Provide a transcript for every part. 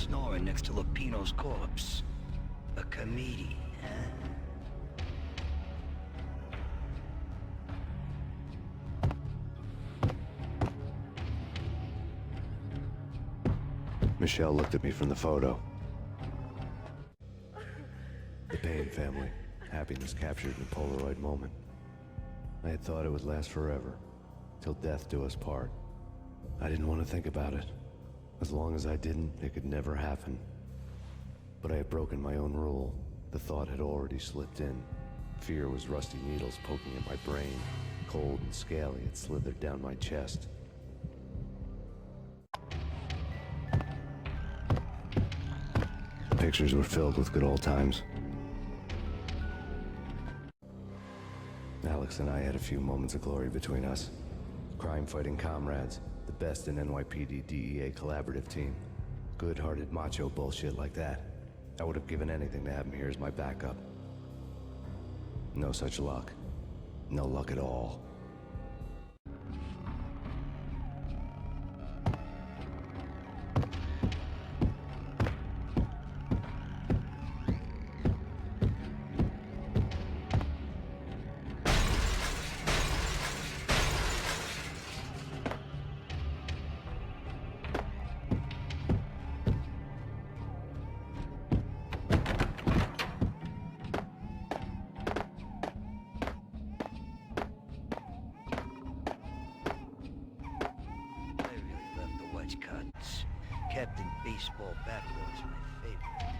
snoring next to Lupino's corpse. A comedian, huh? Michelle looked at me from the photo. The Payne family. Happiness captured in a Polaroid moment. I had thought it would last forever, till death do us part. I didn't want to think about it. As long as I didn't, it could never happen. But I had broken my own rule. The thought had already slipped in. Fear was rusty needles poking at my brain. Cold and scaly, it slithered down my chest. The pictures were filled with good old times. Alex and I had a few moments of glory between us. Crime-fighting comrades, the best in NYPD DEA collaborative team. Good-hearted macho bullshit like that. I would have given anything to have him here as my backup. No such luck. No luck at all. Cuts. Captain Baseball Backwards, my favorite.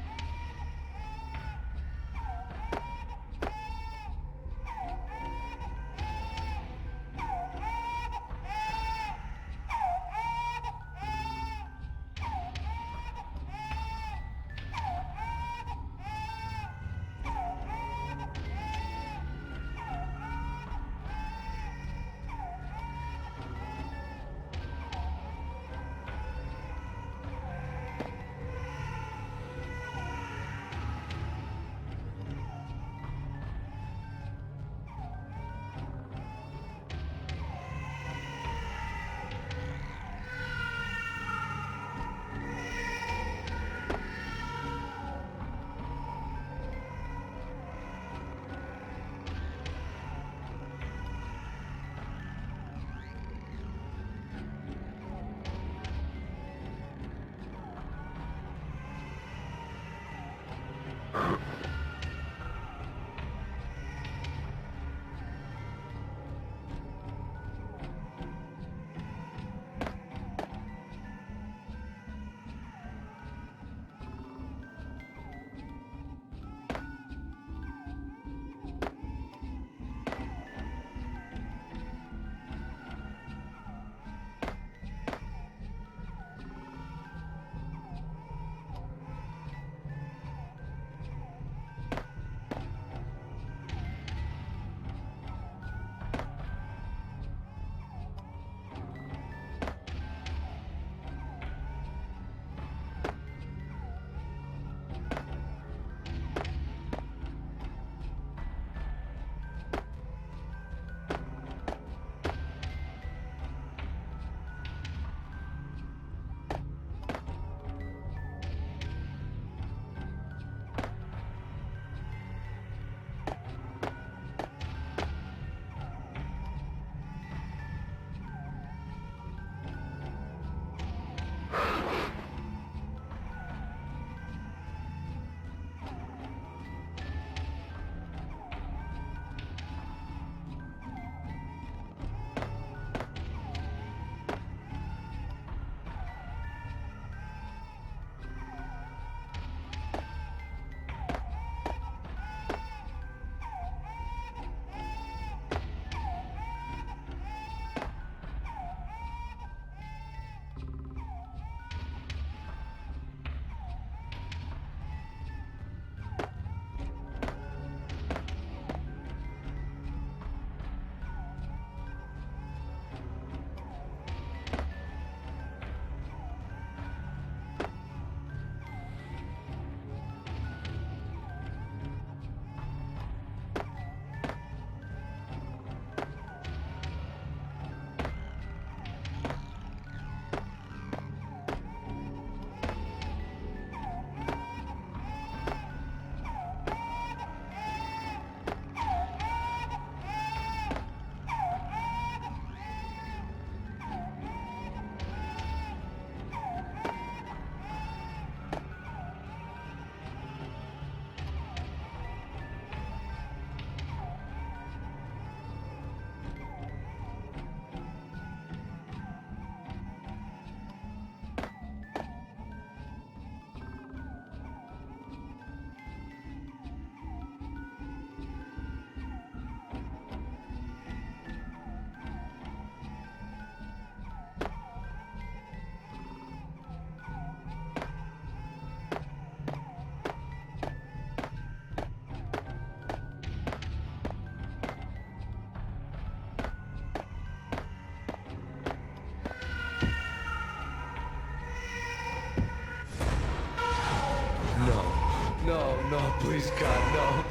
Please, God, no.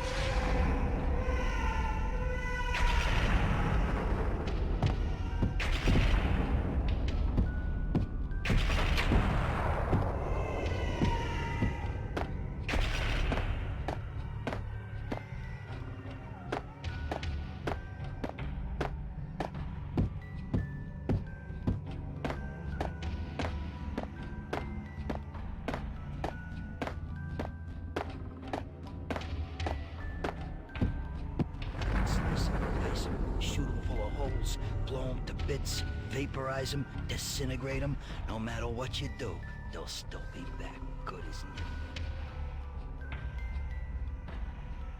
Slice 'em, shoot 'em full of holes, blow 'em to bits, vaporize 'em, disintegrate 'em. No matter what you do, they'll still be back good as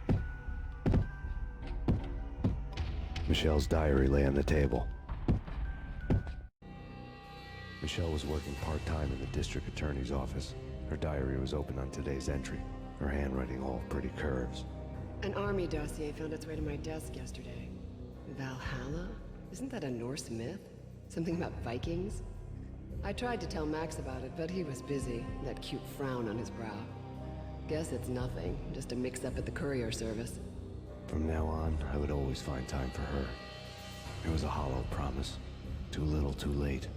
new. Michelle's diary lay on the table. Michelle was working part-time in the district attorney's office. Her diary was open on today's entry, her handwriting all pretty curves. An army dossier found its way to my desk yesterday. Valhalla? Isn't that a Norse myth? Something about Vikings? I tried to tell Max about it, but he was busy, that cute frown on his brow. Guess it's nothing, just a mix-up at the courier service. From now on, I would always find time for her. It was a hollow promise. Too little, too late.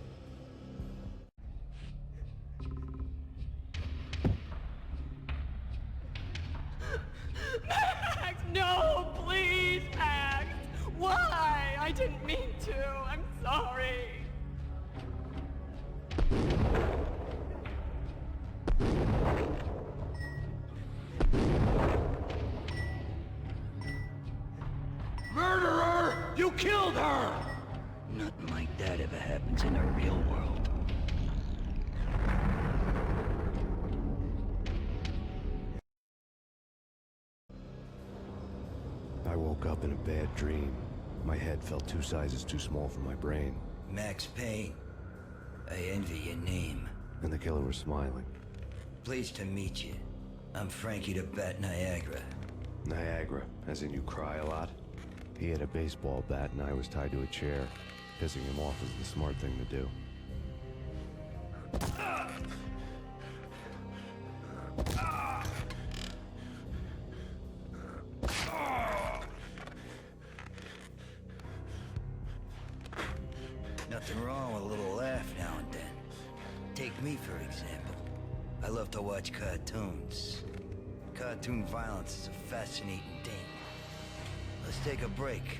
Max! No! Please, Max! Why? I didn't mean to. I'm sorry. Murderer! You killed her! Nothing like that ever happens in the real world. I woke up in a bad dream. My head felt 2 sizes too small for my brain. Max Payne. I envy your name. And the killer was smiling. Pleased to meet you. I'm Frankie the Bat Niagara. Niagara, as in you cry a lot? He had a baseball bat and I was tied to a chair. Pissing him off was the smart thing to do. Nothing wrong with a little laugh now and then. Take me, for example. I love to watch cartoons. Cartoon violence is a fascinating thing. Let's take a break.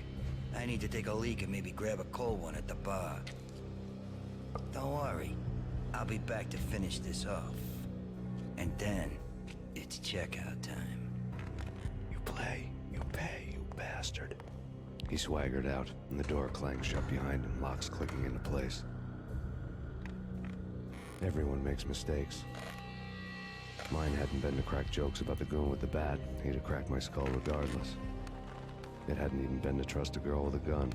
I need to take a leak and maybe grab a cold one at the bar. Don't worry. I'll be back to finish this off. And then, it's checkout time. You play, you pay, you bastard. He swaggered out, and the door clanged shut behind him, locks clicking into place. Everyone makes mistakes. Mine hadn't been to crack jokes about the goon with the bat. He'd have cracked my skull regardless. It hadn't even been to trust a girl with a gun.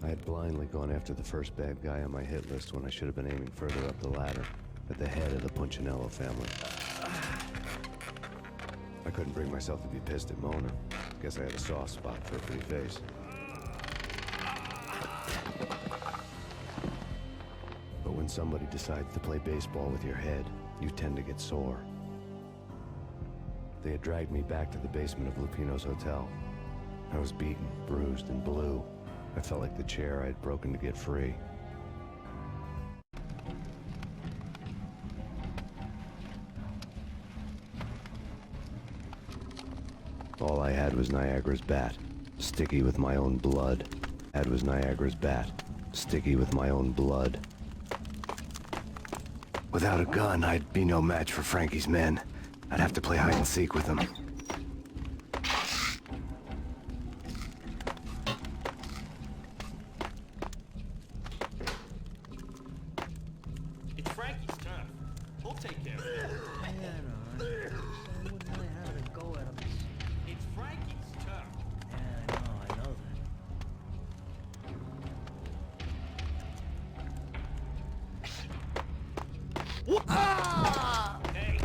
I had blindly gone after the first bad guy on my hit list when I should have been aiming further up the ladder, at the head of the Punchinello family. I couldn't bring myself to be pissed at Mona. Guess I had a soft spot for a pretty face. But when somebody decides to play baseball with your head, you tend to get sore. They had dragged me back to the basement of Lupino's hotel. I was beaten, bruised, and blue. I felt like the chair I had broken to get free. All I had was Niagara's bat, sticky with my own blood. Had was Niagara's bat, sticky with my own blood. Without a gun, I'd be no match for Frankie's men. I'd have to play hide and seek with them. It's Frankie's turn. He'll take care of it. I wouldn't really have to go at him. It's Frankie's turn. Yeah, I know that. Ah! Hey,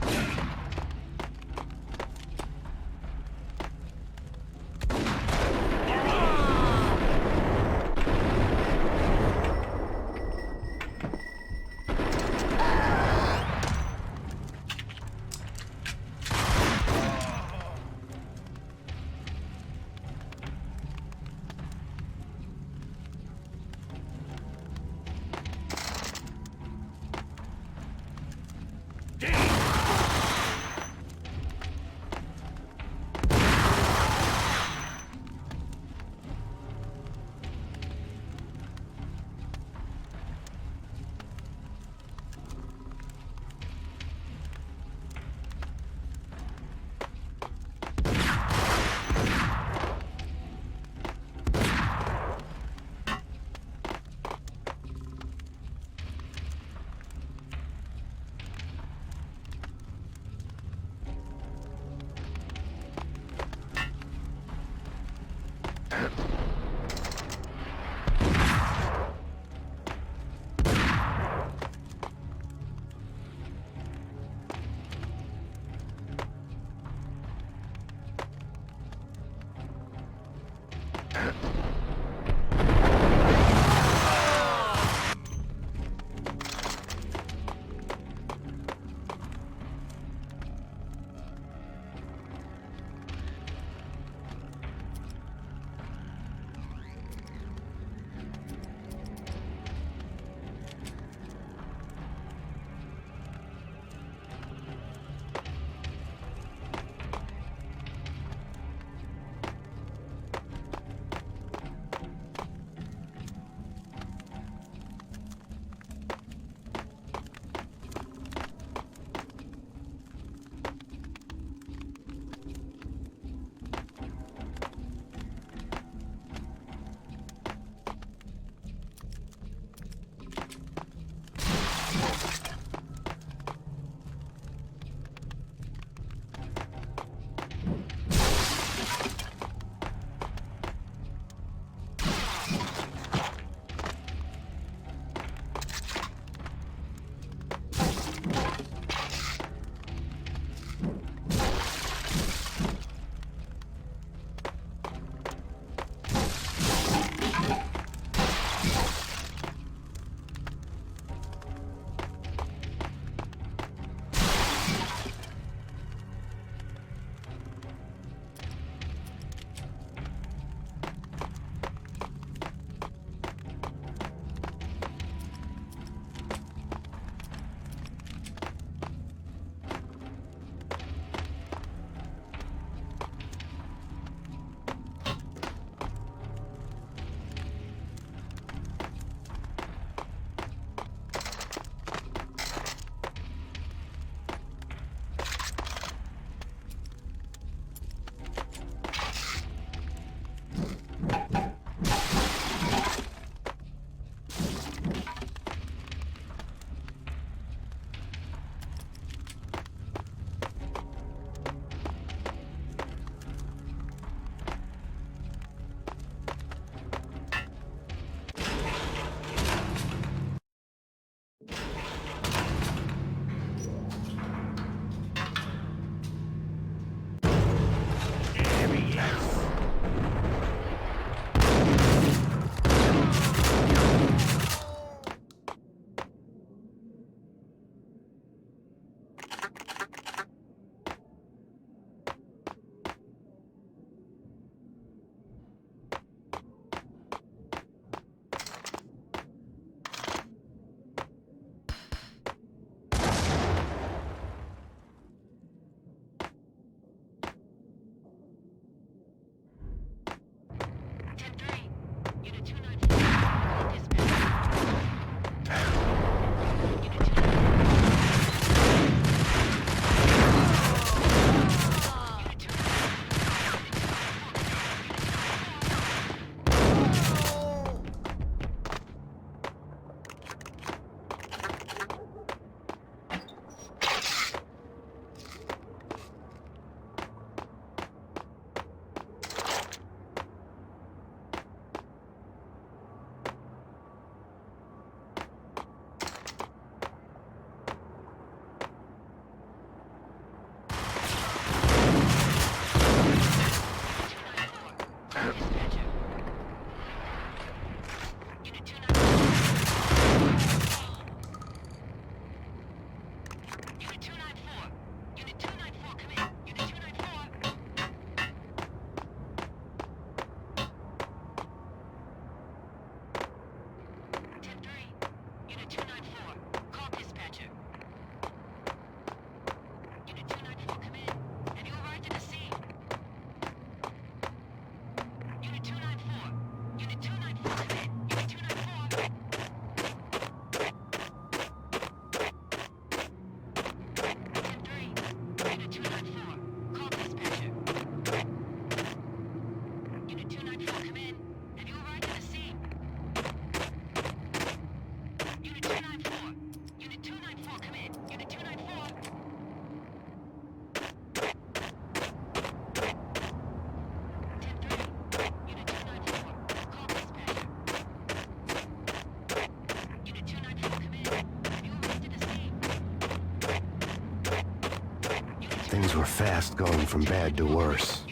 Things were fast going from bad to worse.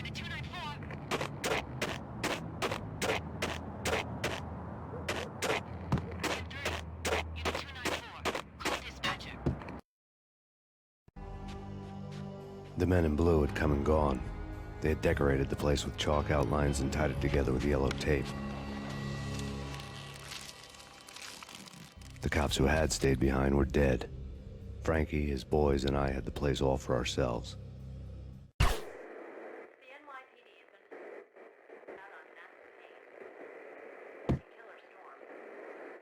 The men in blue had come and gone. They had decorated the place with chalk outlines and tied it together with yellow tape. The cops who had stayed behind were dead. Frankie, his boys, and I had the place all for ourselves. The NYPD has been out on massive Payne. Killer storm.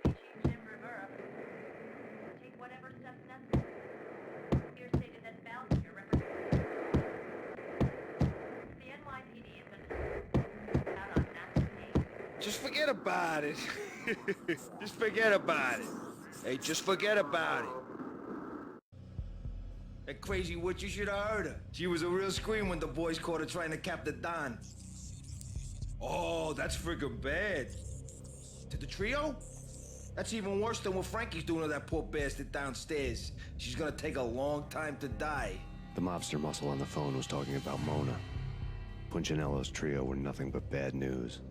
Chief Jim Rivera take whatever steps necessary. Here stated that Balfour represents. The NYPD has been out on massive Payne. Just forget about it. Just forget about it. Hey, just forget about it. That crazy witch, you should have heard her. She was a real scream when the boys caught her trying to cap the Don. Oh, that's friggin' bad. To the trio? That's even worse than what Frankie's doing to that poor bastard downstairs. She's gonna take a long time to die. The mobster muscle on the phone was talking about Mona. Punchinello's trio were nothing but bad news.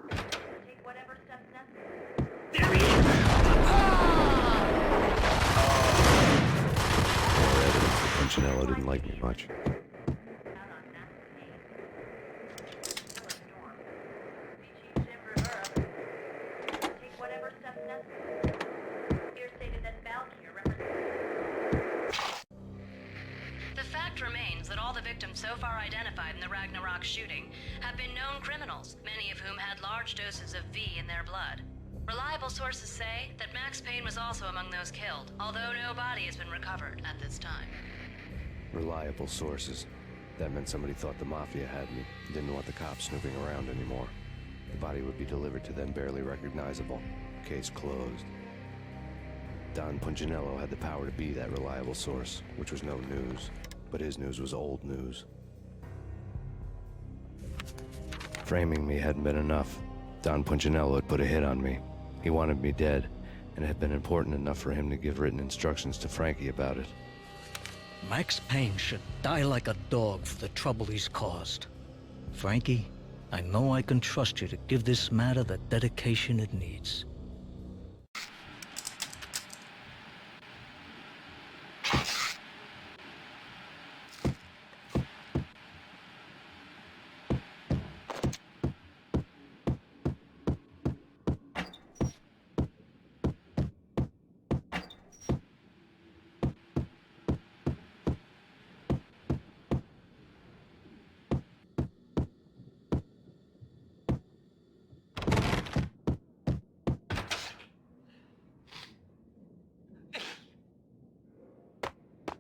Take whatever steps necessary. There he is! More evidence that Punchinello didn't like me much. Out on massive Payne. Killer storm. Chief Jim Rivera take whatever steps necessary. Here stated that Balfour represents. The fact remains that all the victims so far identified in the Ragnarok shooting have been known criminals, many of whom had large doses of V in their blood. Reliable sources say that Max Payne was also among those killed, although no body has been recovered at this time. Reliable sources. That meant somebody thought the Mafia had me, didn't want the cops snooping around anymore. The body would be delivered to them barely recognizable. Case closed. Don Punchinello had the power to be that reliable source, which was no news. But his news was old news. Framing me hadn't been enough. Don Punchinello had put a hit on me. He wanted me dead, and it had been important enough for him to give written instructions to Frankie about it. Max Payne should die like a dog for the trouble he's caused. Frankie, I know I can trust you to give this matter the dedication it needs.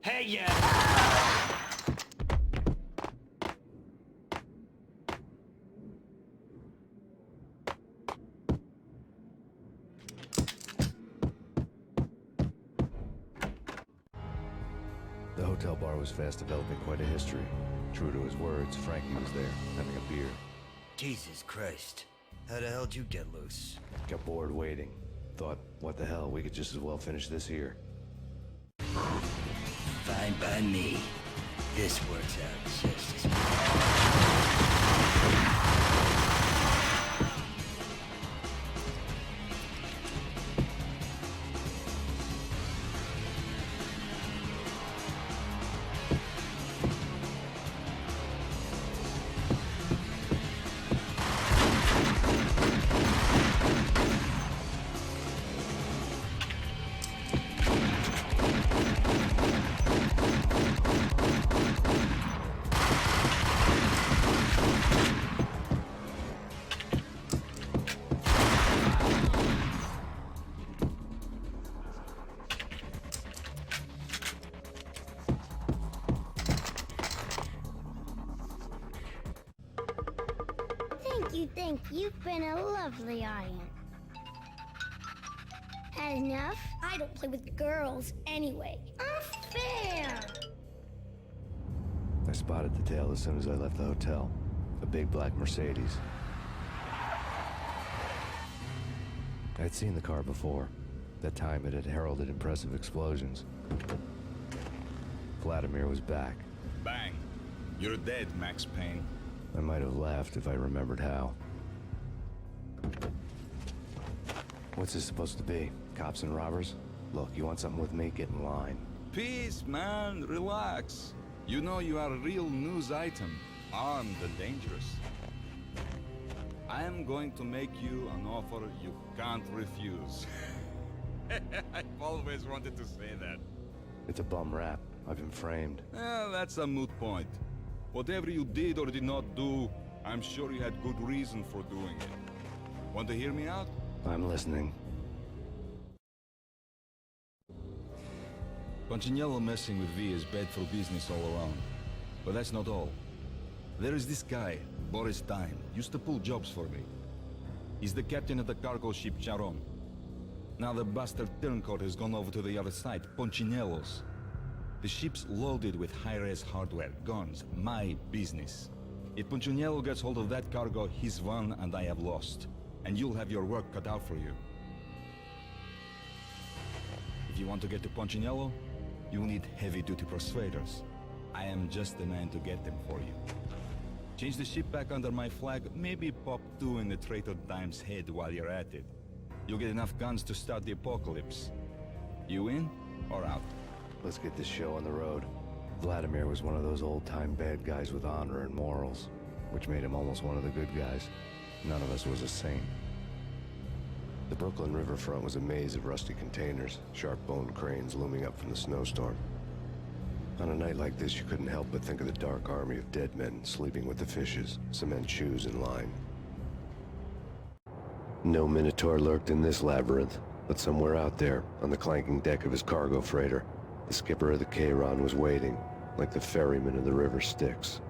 Hey, yeah! The hotel bar was fast developing quite a history. True to his words, Frankie was there, having a beer. Jesus Christ. How the hell did you get loose? Got bored waiting. Thought, what the hell, we could just as well finish this here. Fine by me. This works out just as well. Thank you. You've been a lovely aunt. Had enough? I don't play with girls anyway. Unfair! I spotted the tail as soon as I left the hotel. A big black Mercedes. I'd seen the car before. That time it had heralded impressive explosions. Vladimir was back. Bang. You're dead, Max Payne. I might have laughed if I remembered how. What's this supposed to be? Cops and robbers? Look, you want something with me? Get in line. Peace, man. Relax. You know you are a real news item. Armed and dangerous. I am going to make you an offer you can't refuse. I've always wanted to say that. It's a bum rap. I've been framed. Well, that's a moot point. Whatever you did or did not do, I'm sure you had good reason for doing it. Want to hear me out? I'm listening. Punchinello messing with V is bad for business all around. But that's not all. There is this guy, Boris Payne, used to pull jobs for me. He's the captain of the cargo ship Charon. Now the bastard turncoat has gone over to the other side, Punchinello's. The ship's loaded with high-res hardware, guns, my business. If Punchinello gets hold of that cargo, he's won and I have lost. And you'll have your work cut out for you. If you want to get to Punchinello, you'll need heavy-duty persuaders. I am just the man to get them for you. Change the ship back under my flag, maybe pop 2 in the traitor Dime's head while you're at it. You'll get enough guns to start the apocalypse. You in or out? Let's get this show on the road. Vladimir was one of those old-time bad guys with honor and morals, which made him almost one of the good guys. None of us was a saint. The Brooklyn riverfront was a maze of rusty containers, sharp-boned cranes looming up from the snowstorm. On a night like this, you couldn't help but think of the dark army of dead men sleeping with the fishes, cement shoes in line. No Minotaur lurked in this labyrinth, but somewhere out there, on the clanking deck of his cargo freighter, the skipper of the Chiron was waiting, like the ferryman of the river Styx.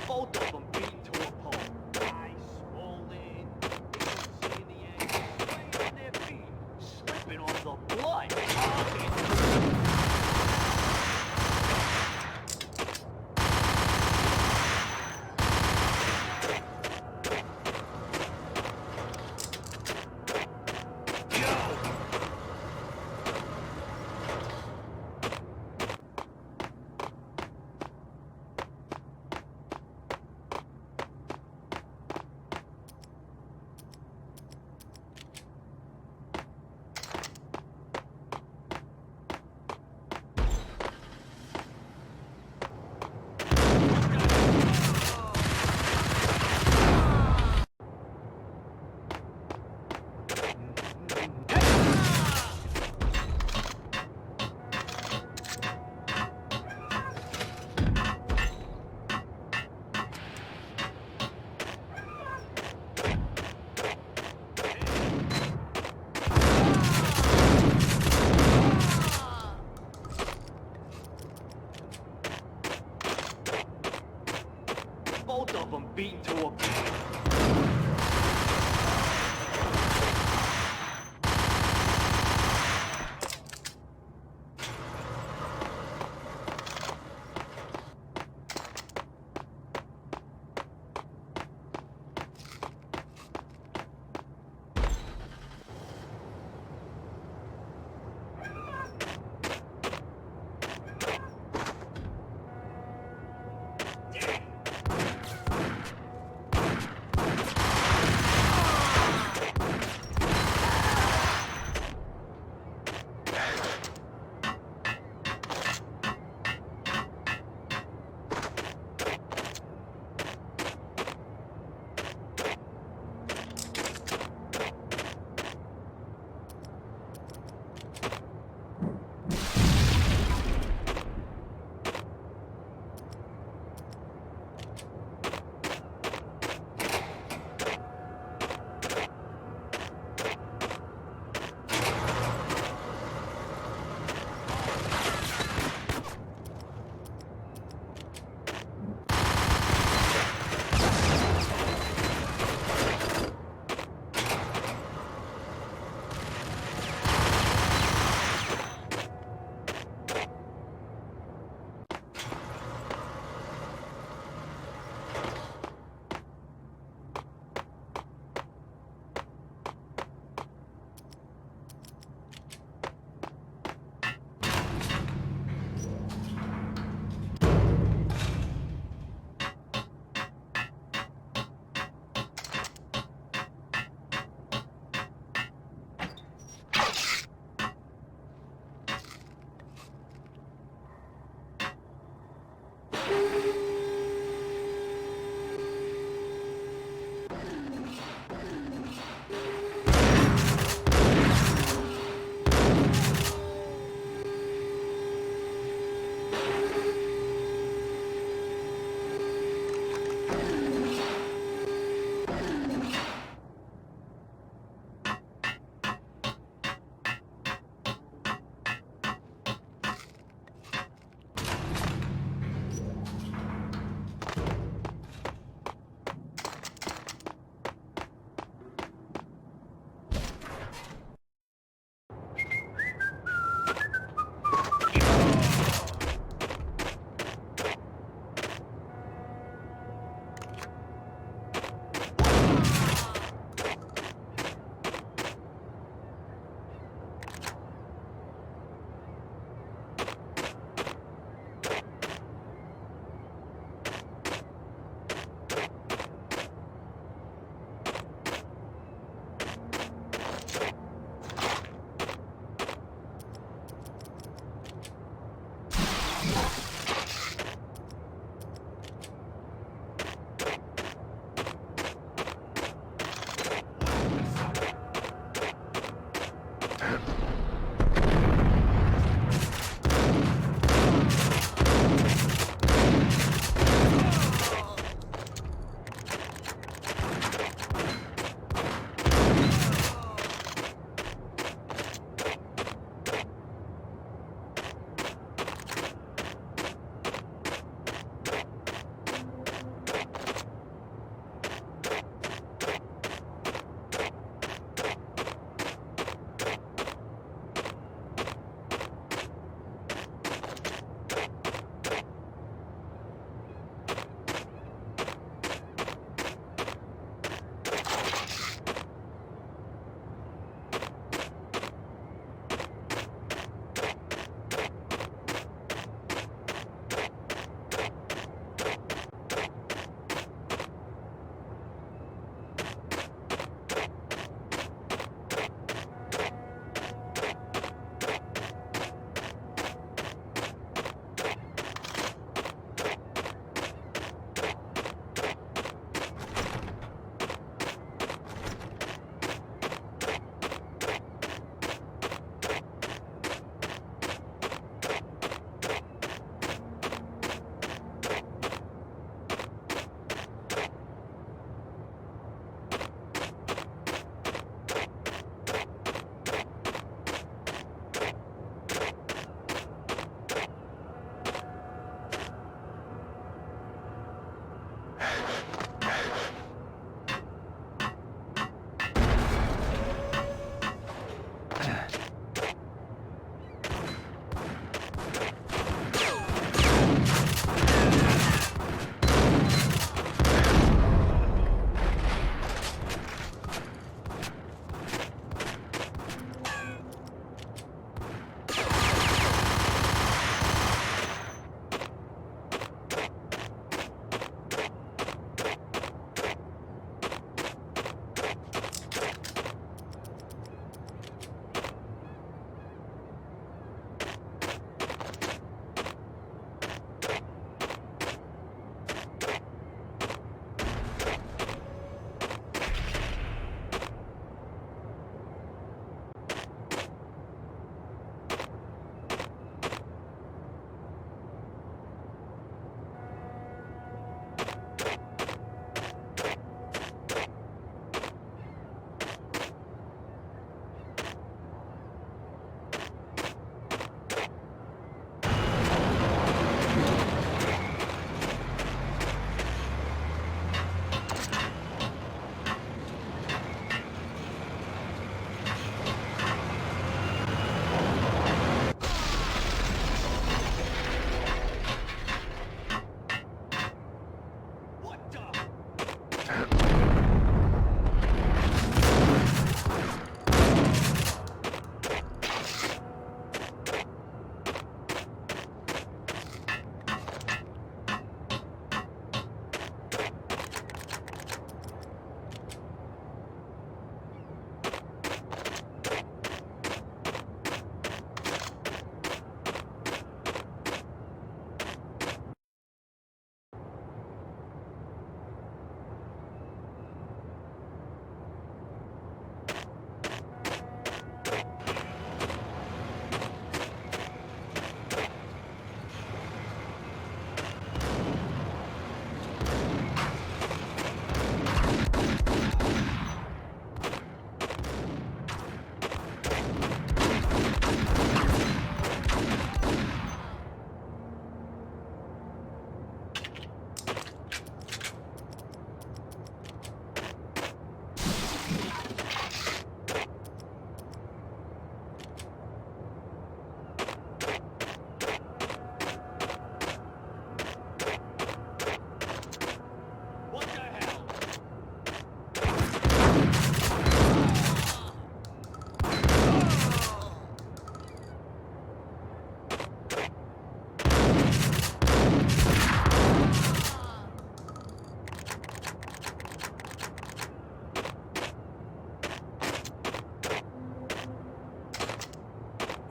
Both of them beaten to a pulp. Eyes swollen, nipples in the air, swaying on their feet, slipping on the blood.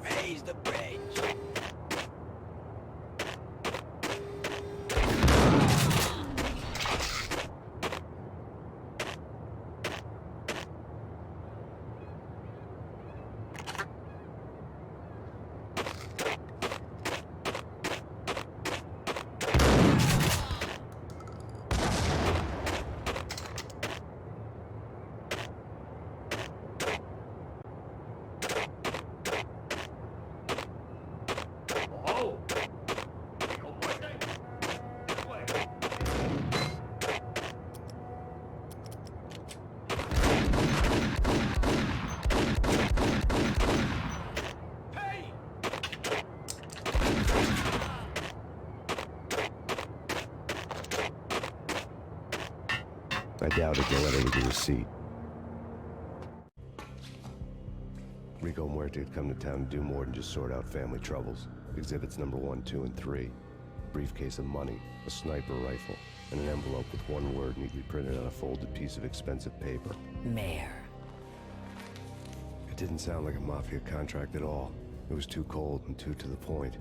Raise the bridge. doubted the letter with the receipt. Rico Muerte had come to town to do more than just sort out family troubles. Exhibits number 1, 2, and 3. Briefcase of money, a sniper rifle, and an envelope with one word neatly printed on a folded piece of expensive paper. Mayor. It didn't sound like a mafia contract at all. It was too cold and too to the point.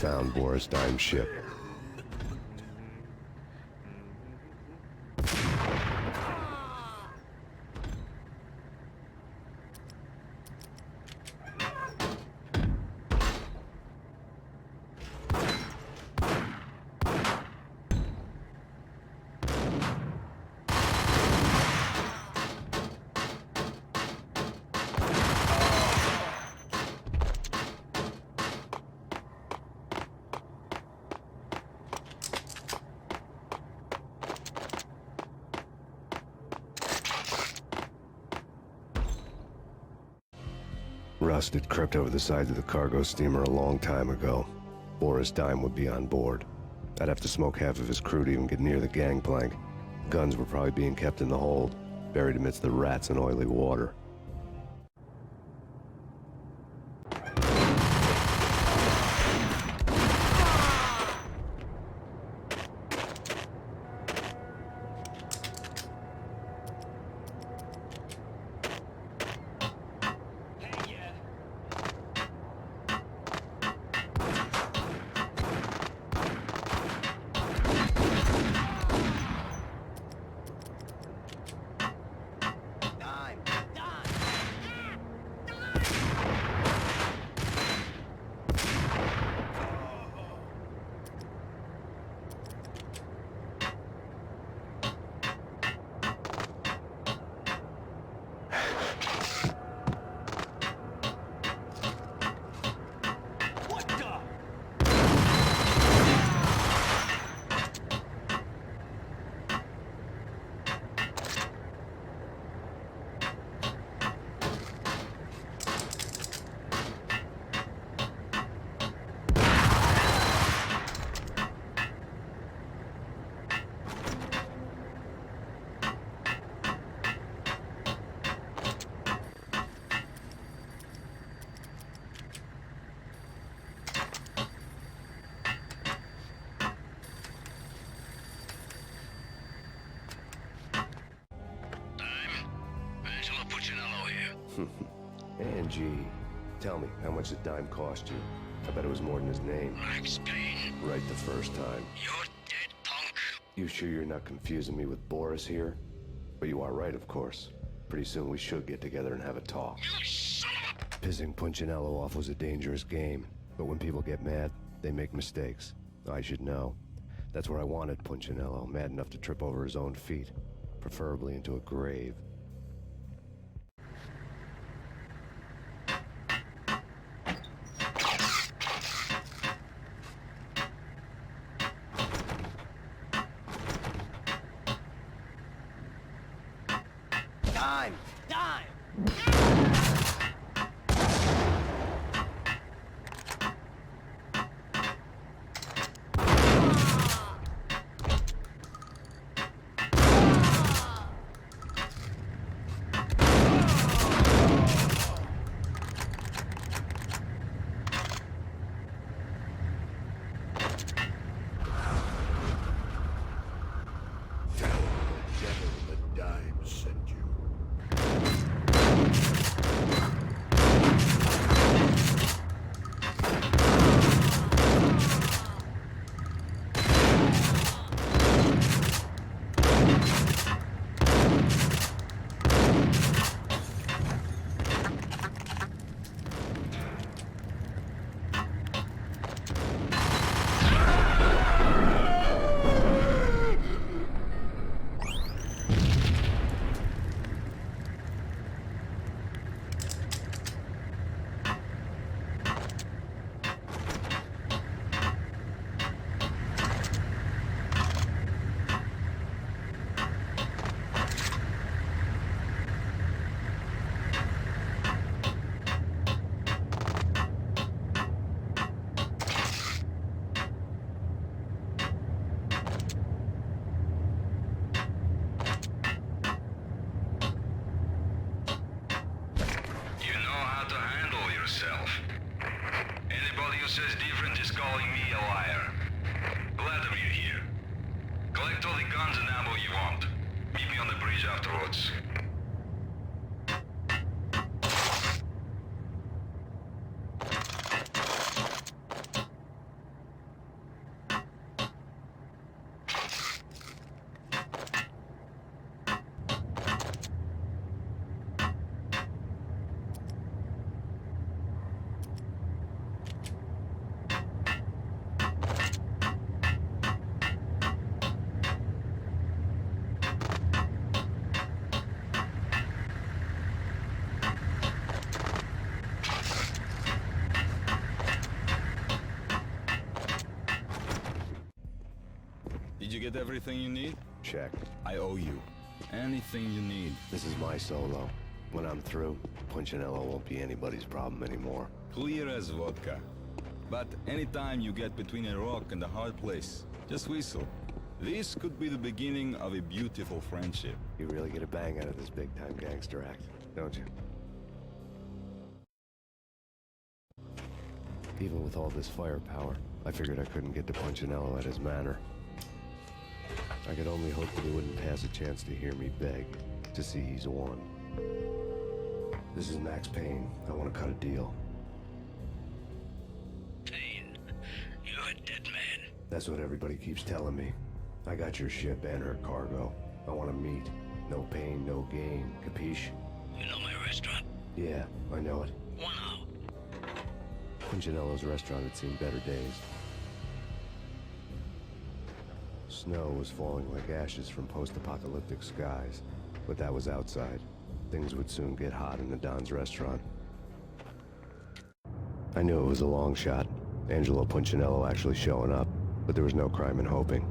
found Boris Dime's ship. Rust had crept over the sides of the cargo steamer a long time ago. Boris Dime would be on board. I'd have to smoke half of his crew to even get near the gangplank. Guns were probably being kept in the hold, buried amidst the rats and oily water. Angie, tell me, how much did Dime cost you? I bet it was more than his name. Max Payne, Right the first time. you're dead, punk. You sure you're not confusing me with Boris here? But you are right, of course. Pretty soon we should get together and have a talk. You son of a... Pissing Punchinello off was a dangerous game, but when people get mad, they make mistakes. I should know. That's where I wanted Punchinello, mad enough to trip over his own feet, preferably into a grave. Dime! Dime! Tell the devil that Dime sent you. Did you get everything you need? Check. I owe you. Anything you need. This is my solo. When I'm through, Punchinello won't be anybody's problem anymore. Clear as vodka. But anytime you get between a rock and a hard place, just whistle. This could be the beginning of a beautiful friendship. You really get a bang out of this big-time gangster act, don't you? Even with all this firepower, I figured I couldn't get to Punchinello at his manor. I could only hope that he wouldn't pass a chance to hear me beg, to see he's won. This is Max Payne. I want to cut a deal. Payne, you're a dead man. That's what everybody keeps telling me. I got your ship and her cargo. I want to meet. No pain, no gain. Capiche? You know my restaurant? Yeah, I know it. 1 hour. Punchinello's restaurant had seen better days. Snow was falling like ashes from post-apocalyptic skies, but that was outside. Things would soon get hot in the Don's restaurant. I knew it was a long shot, Angelo Punchinello actually showing up, but there was no crime in hoping.